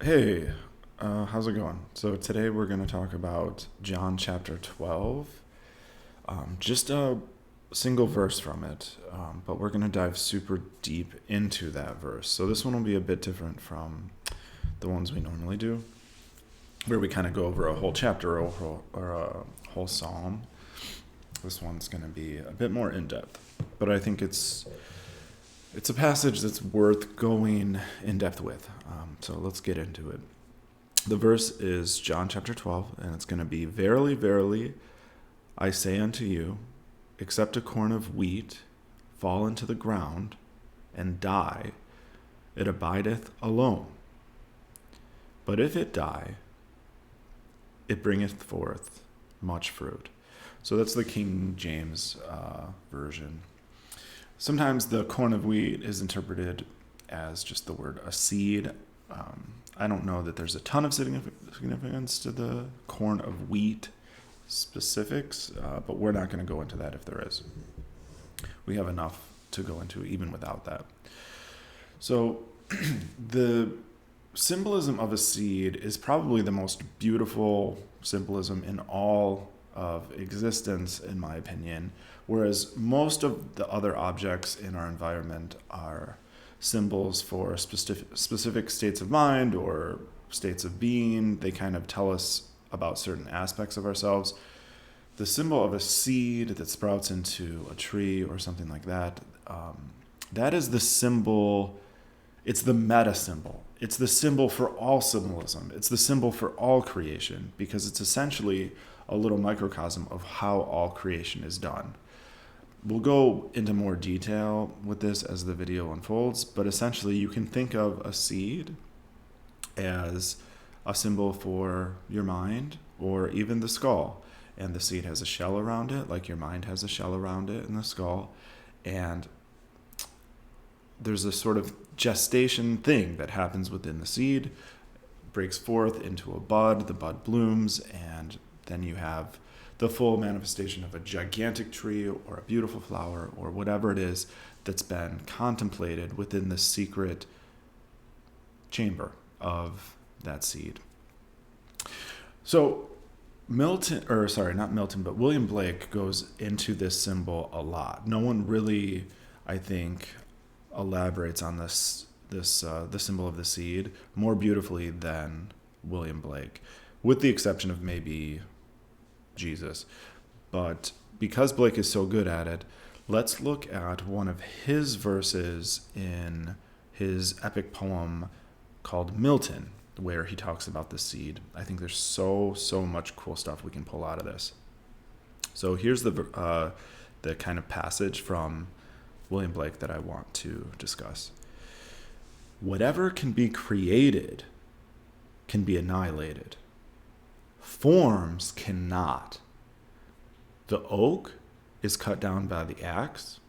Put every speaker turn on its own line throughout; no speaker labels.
Hey, how's it going? So today we're going to talk about John chapter 12, just a single verse from it, but we're going to dive super deep into that verse. So this one will be a bit different from the ones we normally do, where we kind of go over a whole chapter or a whole psalm. This one's going to be a bit more in depth, but I think it's a passage that's worth going in depth with. So let's get into it. The verse is John chapter 12, and it's going to be, "Verily, verily, I say unto you, except a corn of wheat fall into the ground and die, it abideth alone. But if it die, it bringeth forth much fruit." So that's the King James version. Sometimes the corn of wheat is interpreted as just the word a seed. I don't know that there's a ton of significance to the corn of wheat specifics, but we're not going to go into that if there is. We have enough to go into even without that. So the symbolism of a seed is probably the most beautiful symbolism in all of existence, in my opinion, whereas most of the other objects in our environment are symbols for specific states of mind or states of being. They kind of tell us about certain aspects of ourselves. The symbol of a seed that sprouts into a tree or something like that, that is the symbol. It's the meta symbol. It's the symbol for all symbolism. It's the symbol for all creation because it's essentially a little microcosm of how all creation is done. We'll go into more detail with this as the video unfolds, but essentially you can think of a seed as a symbol for your mind or even the skull. And the seed has a shell around it, like your mind has a shell around it in the skull. And there's a sort of gestation thing that happens within the seed, breaks forth into a bud, the bud blooms, and then you have the full manifestation of a gigantic tree or a beautiful flower or whatever it is that's been contemplated within the secret chamber of that seed. So not Milton, but William Blake goes into this symbol a lot. No one really, I think, elaborates on the symbol of the seed more beautifully than William Blake, with the exception of maybe Jesus. But because Blake is so good at it, let's look at one of his verses in his epic poem called Milton, where he talks about the seed. I think there's so much cool stuff we can pull out of this. So here's the kind of passage from William Blake that I want to discuss. "Whatever can be created can be annihilated. Forms cannot. The oak is cut down by the axe.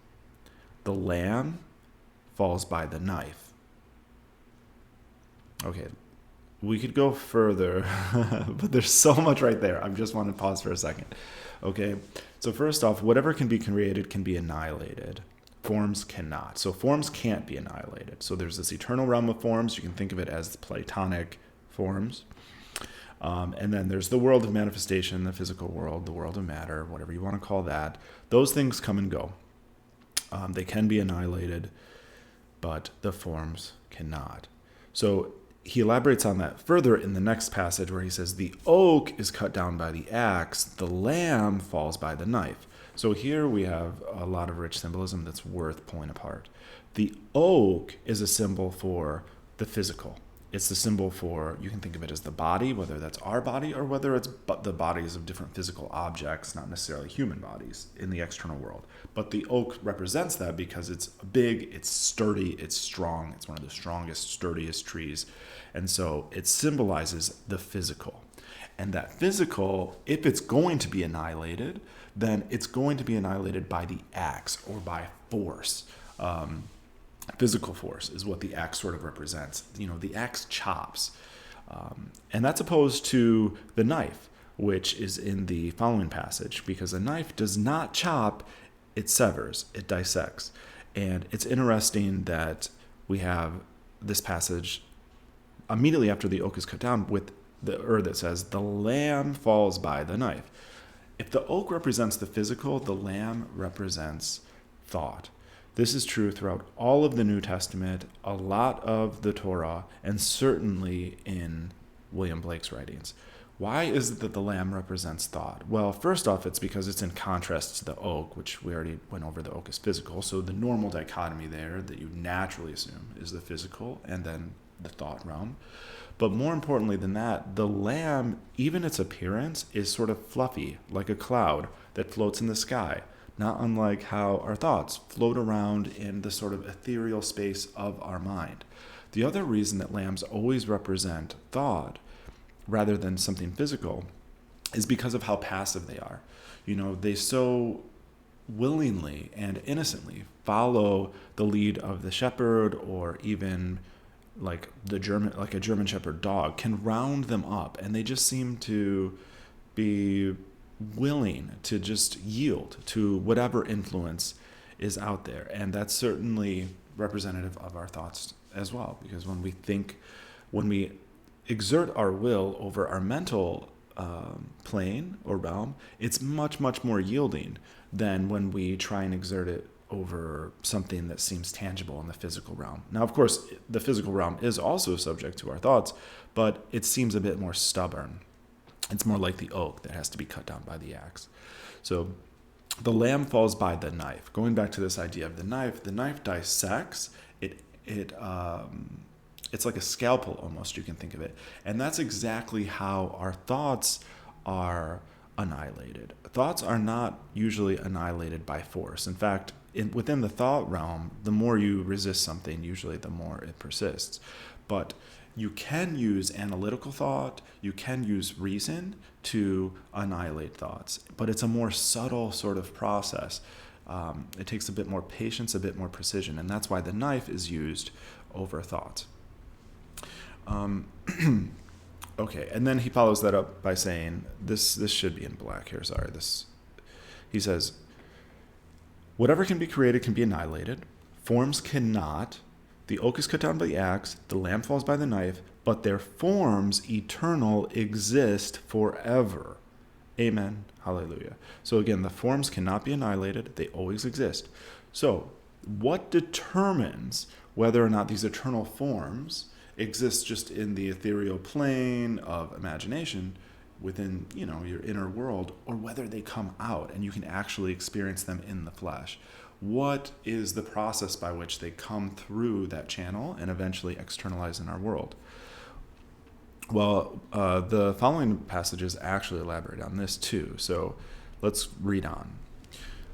The lamb falls by the knife." Okay, we could go further, but there's so much right there. I just want to pause for a second. Okay, so first off, whatever can be created can be annihilated. Forms cannot. So forms can't be annihilated. So there's this eternal realm of forms. You can think of it as Platonic forms. And then there's the world of manifestation, the physical world, the world of matter, whatever you want to call that. Those things come and go. They can be annihilated, but the forms cannot. So he elaborates on that further in the next passage where he says, "The oak is cut down by the axe, the lamb falls by the knife." So here we have a lot of rich symbolism that's worth pulling apart. The oak is a symbol for the physical. It's the symbol for, you can think of it as the body, whether that's our body or whether it's the bodies of different physical objects, not necessarily human bodies in the external world. But the oak represents that because it's big, it's sturdy, it's strong. It's one of the strongest, sturdiest trees. And so it symbolizes the physical. And that physical, if it's going to be annihilated, then it's going to be annihilated by the axe or by force. Physical force is what the axe sort of represents. The axe chops. And that's opposed to the knife, which is in the following passage, because a knife does not chop, it severs, it dissects. And it's interesting that we have this passage immediately after the oak is cut down, with that says, the lamb falls by the knife. If the oak represents the physical, the lamb represents thought. This is true throughout all of the New Testament, a lot of the Torah, and certainly in William Blake's writings. Why is it that the lamb represents thought? Well, first off, it's because it's in contrast to the oak, which we already went over. The oak is physical. So the normal dichotomy there that you naturally assume is the physical and then the thought realm. But more importantly than that, the lamb, even its appearance, is sort of fluffy, like a cloud that floats in the sky, not unlike how our thoughts float around in the sort of ethereal space of our mind. The other reason that lambs always represent thought rather than something physical is because of how passive they are. They so willingly and innocently follow the lead of the shepherd, or even like a German shepherd dog can round them up, and they just seem to be willing to just yield to whatever influence is out there. And that's certainly representative of our thoughts as well, because when we exert our will over our mental plane or realm, it's much, much more yielding than when we try and exert it over something that seems tangible in the physical realm. Now, of course, the physical realm is also subject to our thoughts, but it seems a bit more stubborn. It's more like the oak that has to be cut down by the axe. So the lamb falls by the knife. Going back to this idea of the knife dissects. It's like a scalpel almost, you can think of it. And that's exactly how our thoughts are annihilated. Thoughts are not usually annihilated by force. In fact, within the thought realm, the more you resist something, usually the more it persists. But you can use analytical thought, you can use reason to annihilate thoughts, but it's a more subtle sort of process. It takes a bit more patience, a bit more precision, and that's why the knife is used over thought. Okay, and then he follows that up by saying, this should be in black here, sorry. He says, whatever can be created can be annihilated. Forms cannot. The oak is cut down by the axe, the lamb falls by the knife, but their forms eternal exist forever. Amen. Hallelujah. So again, the forms cannot be annihilated. They always exist. So what determines whether or not these eternal forms exist just in the ethereal plane of imagination within, your inner world, or whether they come out and you can actually experience them in the flesh? What is the process by which they come through that channel and eventually externalize in our world? Well, the following passages actually elaborate on this too. So let's read on.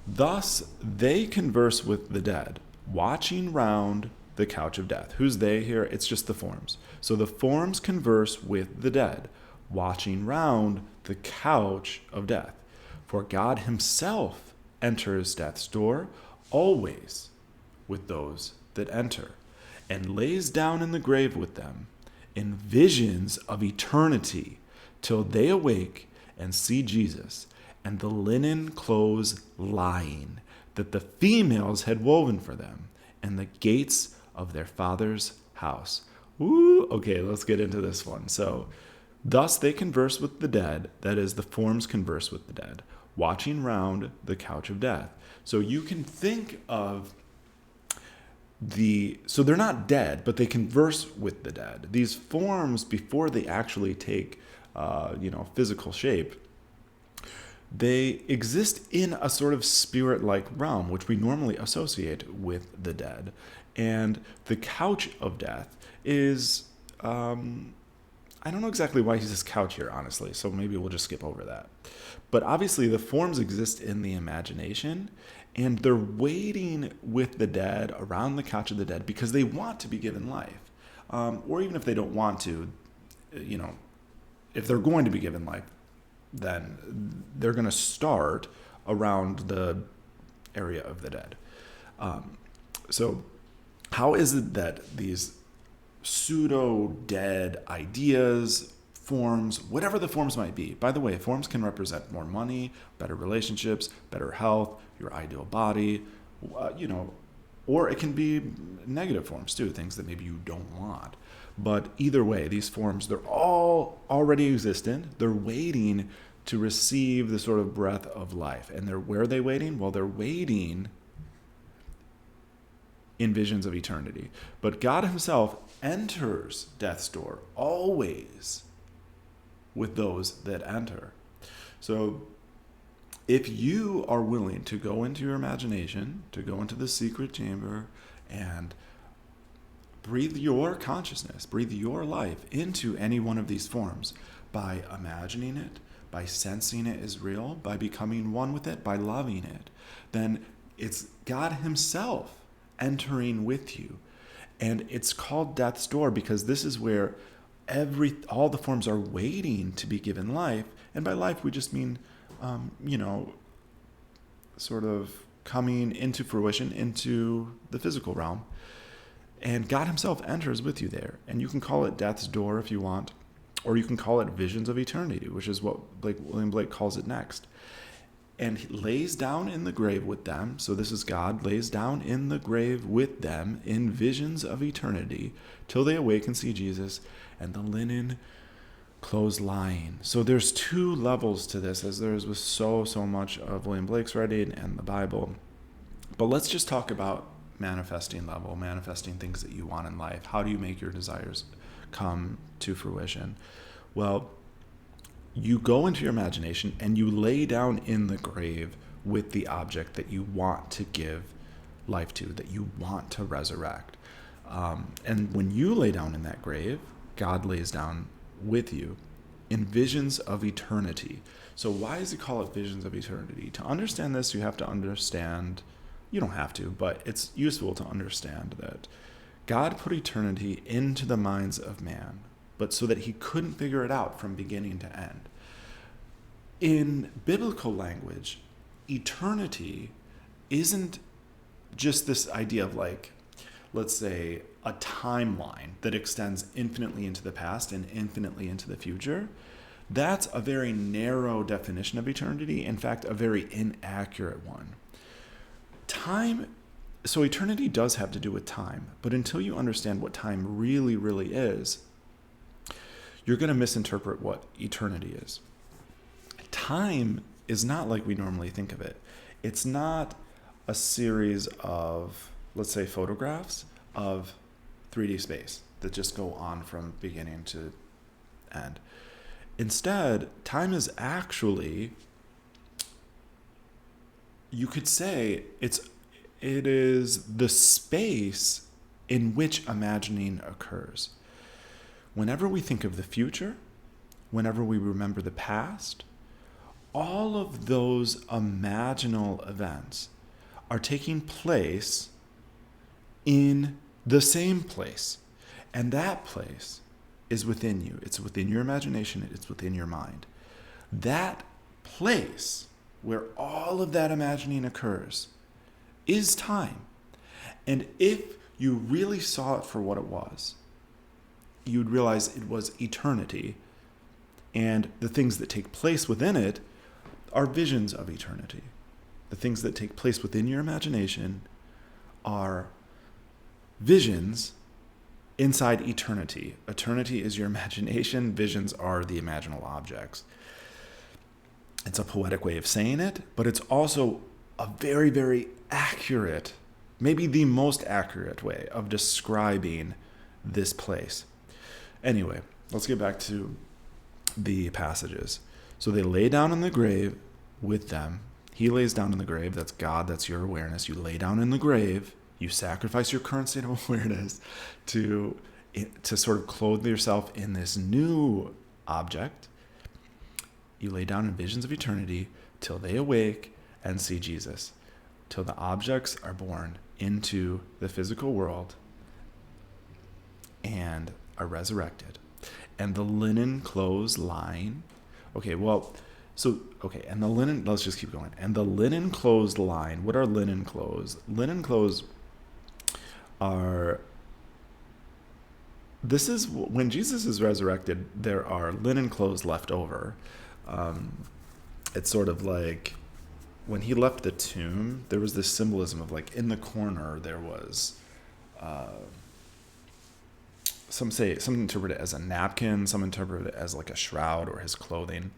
Thus they converse with the dead, watching round the couch of death. Who's they here? It's just the forms. So the forms converse with the dead, watching round the couch of death. For God himself enters death's door, always with those that enter, and lays down in the grave with them in visions of eternity, till they awake and see Jesus and the linen clothes lying that the females had woven for them, and the gates of their father's house. Ooh, okay, let's get into this one. So, thus they converse with the dead, that is, the forms converse with the dead, watching round the couch of death. So you can think of so they're not dead, but they converse with the dead. These forms, before they actually take, physical shape, they exist in a sort of spirit-like realm, which we normally associate with the dead. And the couch of death is, I don't know exactly why he says couch here, honestly, so maybe we'll just skip over that. But obviously the forms exist in the imagination, and they're waiting with the dead around the couch of the dead because they want to be given life. Or even if they don't want to, if they're going to be given life, then they're going to start around the area of the dead. So how is it that these pseudo-dead ideas, forms, whatever the forms might be. By the way, forms can represent more money, better relationships, better health, your ideal body, or it can be negative forms too, things that maybe you don't want. But either way, these forms, they're all already existent. They're waiting to receive the sort of breath of life. And where are they waiting? Well, they're waiting in visions of eternity. But God himself enters death's door always with those that enter. So if you are willing to go into your imagination, to go into the secret chamber and breathe your consciousness, breathe your life into any one of these forms by imagining it, by sensing it as real, by becoming one with it, by loving it, then it's God himself entering with you. And it's called death's door because this is where all the forms are waiting to be given life. And by life, we just mean, sort of coming into fruition into the physical realm. And God himself enters with you there. And you can call it death's door if you want, or you can call it visions of eternity, which is what William Blake calls it next. And he lays down in the grave with them. So this is God lays down in the grave with them in visions of eternity till they awake and see Jesus and the linen clothes lying. So there's two levels to this, as there is with so much of William Blake's writing and the Bible. But let's just talk about manifesting level, manifesting things that you want in life. How do you make your desires come to fruition? Well, you go into your imagination and you lay down in the grave with the object that you want to give life to, that you want to resurrect. And when you lay down in that grave, God lays down with you in visions of eternity. So why does he call it visions of eternity? To understand this, you have to understand, you don't have to, but it's useful to understand that God put eternity into the minds of man, but so that he couldn't figure it out from beginning to end. In biblical language, eternity isn't just this idea of let's say, a timeline that extends infinitely into the past and infinitely into the future. That's a very narrow definition of eternity. In fact, a very inaccurate one. So eternity does have to do with time, but until you understand what time really, really is, you're going to misinterpret what eternity is. Time is not like we normally think of it. It's not a series of, let's say, photographs of 3D space that just go on from beginning to end. Instead, time is actually, you could say, it is the space in which imagining occurs. Whenever we think of the future, whenever we remember the past, all of those imaginal events are taking place in the same place. And that place is within you. It's within your imagination. It's within your mind. That place where all of that imagining occurs is time. And if you really saw it for what it was, you'd realize it was eternity. And the things that take place within it are visions of eternity. The things that take place within your imagination are visions inside eternity. Eternity is your imagination. Visions are the imaginal objects. It's a poetic way of saying it, but it's also a very, very accurate, maybe the most accurate way of describing this place. Anyway, let's get back to the passages. So they lay down in the grave with them. He lays down in the grave. That's God. That's your awareness. You lay down in the grave. You sacrifice your current state of awareness to sort of clothe yourself in this new object. You lay down in visions of eternity till they awake and see Jesus, till the objects are born into the physical world and are resurrected. And the linen clothes lying. And the linen, let's just keep going. And the linen clothes line. What are linen clothes? Linen clothes this is when Jesus is resurrected, there are linen clothes left over. It's sort of like when he left the tomb, there was this symbolism of in the corner, there was some interpret it as a napkin, some interpret it as like a shroud or his clothing.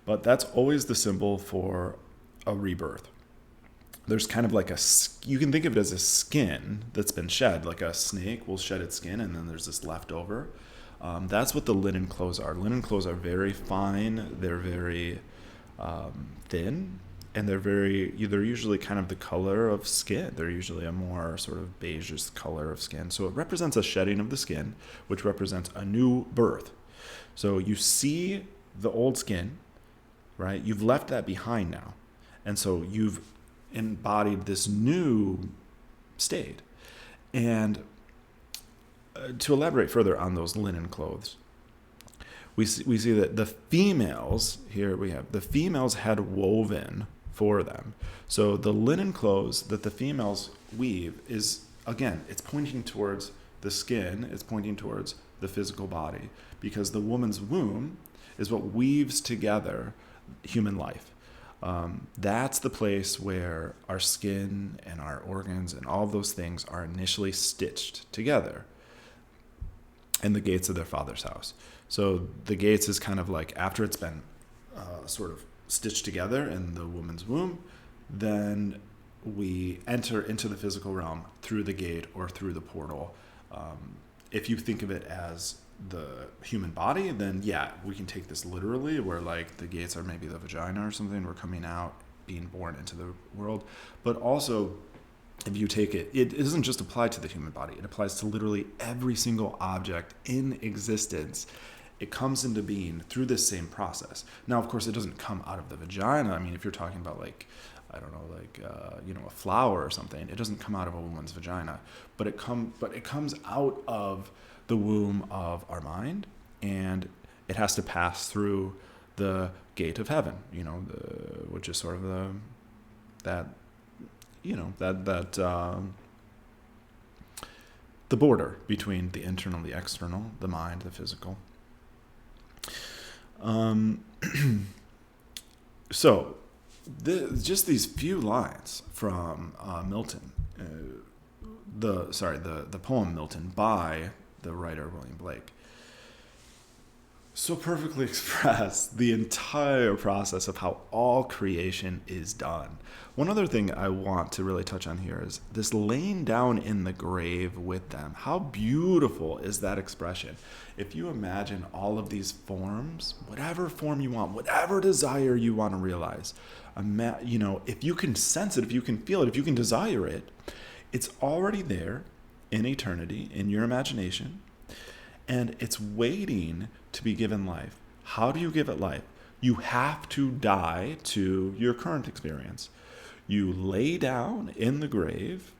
But that's always the symbol for a rebirth. There's kind of like you can think of it as a skin that's been shed, like a snake will shed its skin and then there's this leftover. That's what the linen clothes are. Linen clothes are very fine, they're very thin, and they're usually kind of the color of skin. They're usually a more sort of beigeish color of skin. So it represents a shedding of the skin, which represents a new birth. So you see the old skin, right? You've left that behind now. And so you've embodied this new state. And to elaborate further on those linen clothes, we see that the females, here we have, the females had woven for them. So the linen clothes that the females weave is, again, it's pointing towards the skin, it's pointing towards the physical body, because the woman's womb is what weaves together human life. That's the place where our skin and our organs and all those things are initially stitched together in the gates of their father's house. So the gates is kind of like after it's been sort of stitched together in the woman's womb, then we enter into the physical realm through the gate or through the portal. If you think of it as the human body, then yeah, we can take this literally, where like the gates are maybe the vagina or something. We're coming out, being born into the world. But also, if you take it, it doesn't just apply to the human body. It applies to literally every single object in existence. It comes into being through this same process. Now, of course, it doesn't come out of the vagina. I mean, if you're talking about like, I don't know, like a flower or something, it doesn't come out of a woman's vagina, but it comes out of the womb of our mind, and it has to pass through the gate of heaven, which is sort of the border between the internal, the external, the mind, the physical. So, just these few lines from Milton, the poem Milton by the writer William Blake, so perfectly express the entire process of how all creation is done. One other thing I want to really touch on here is this laying down in the grave with them. How beautiful is that expression? If you imagine all of these forms, whatever form you want, whatever desire you want to realize, if you can sense it, if you can feel it, if you can desire it, it's already there in eternity, in your imagination, and it's waiting to be given life. How do you give it life? You have to die to your current experience. You lay down in the grave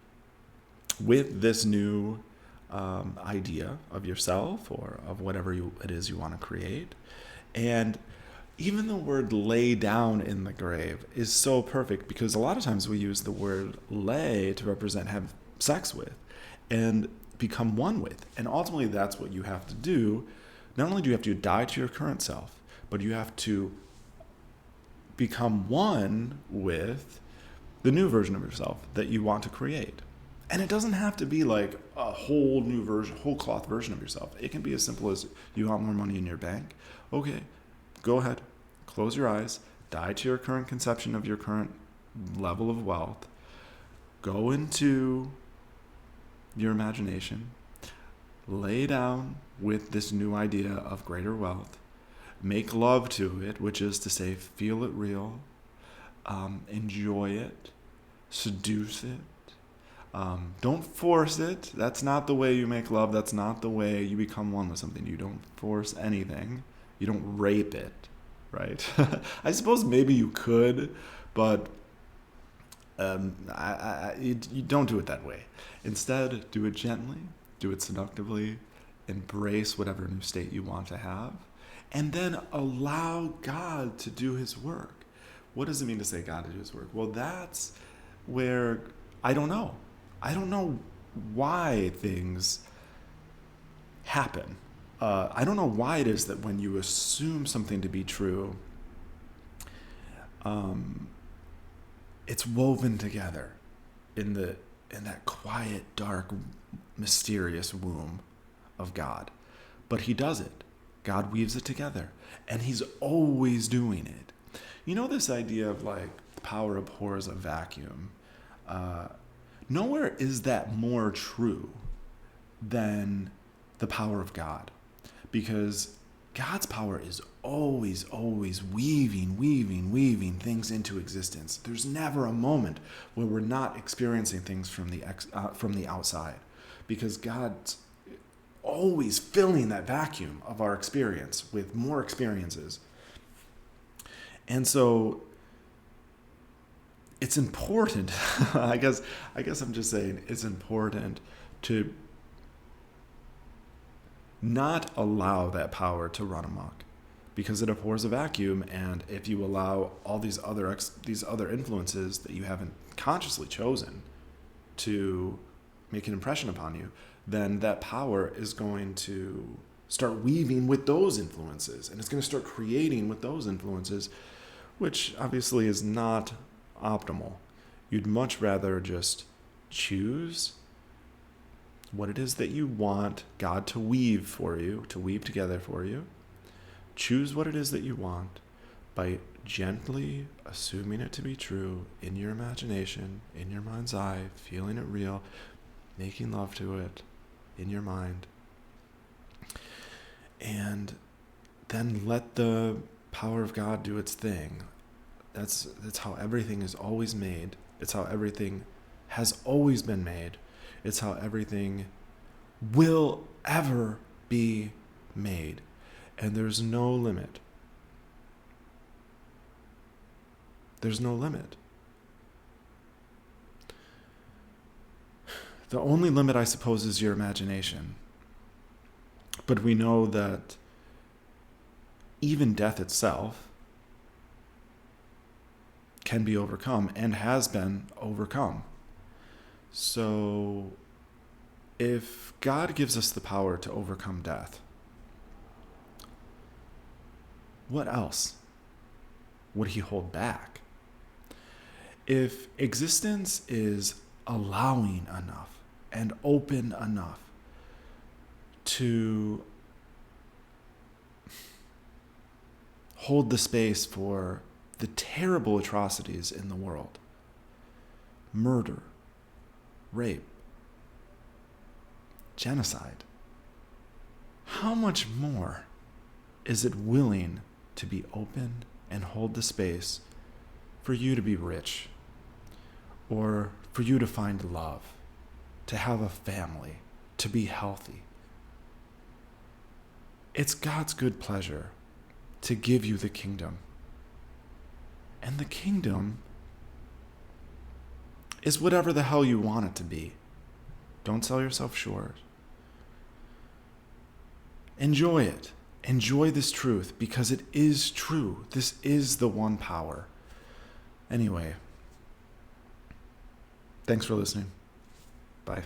with this new idea of yourself or of whatever it is you want to create. And even the word lay down in the grave is so perfect, because a lot of times we use the word lay to represent have sex with and become one with. And ultimately that's what you have to do. Not only do you have to die to your current self, but you have to become one with the new version of yourself that you want to create. And it doesn't have to be like a whole new version, whole cloth version of yourself. It can be as simple as you want more money in your bank. Okay, go ahead, close your eyes, die to your current conception of your current level of wealth, go into your imagination, lay down with this new idea of greater wealth, make love to it, which is to say, feel it real, enjoy it, seduce it. Don't force it. That's not the way you make love. That's not the way you become one with something. You don't force anything. You don't rape it, right? I suppose maybe you could, but you don't do it that way. Instead, do it gently, do it seductively, embrace whatever new state you want to have, and then allow God to do his work. What does it mean to say God to do his work? Well, that's where I don't know. I don't know why things happen. I don't know why it is that when you assume something to be true, it's woven together in that quiet, dark, mysterious womb of God. But he does it. God weaves it together. And he's always doing it. You know this idea of like the power abhors a vacuum? Nowhere is that more true than the power of God. Because God's power is always weaving things into existence. There's never a moment where we're not experiencing things from the outside, because God's always filling that vacuum of our experience with more experiences. And so it's important, I guess I'm just saying it's important to not allow that power to run amok, because it abhors a vacuum. And if you allow all these other influences that you haven't consciously chosen to make an impression upon you, then that power is going to start weaving with those influences, and it's going to start creating with those influences, which obviously is not optimal. You'd much rather just choose what it is that you want God to weave for you, to weave together for you. Choose what it is that you want by gently assuming it to be true in your imagination, in your mind's eye, feeling it real, making love to it in your mind. And then let the power of God do its thing. That's how everything is always made. It's how everything has always been made. It's how everything will ever be made. And there's no limit. There's no limit. The only limit, I suppose, is your imagination. But we know that even death itself can be overcome and has been overcome. So if God gives us the power to overcome death, what else would he hold back? If existence is allowing enough and open enough to hold the space for the terrible atrocities in the world, murder, rape, genocide, how much more is it willing to be open and hold the space for you to be rich, or for you to find love, to have a family, to be healthy? It's God's good pleasure to give you the kingdom. And the kingdom is whatever the hell you want it to be. Don't sell yourself short. Enjoy it. Enjoy this truth, because it is true. This is the one power. Anyway, thanks for listening. Bye.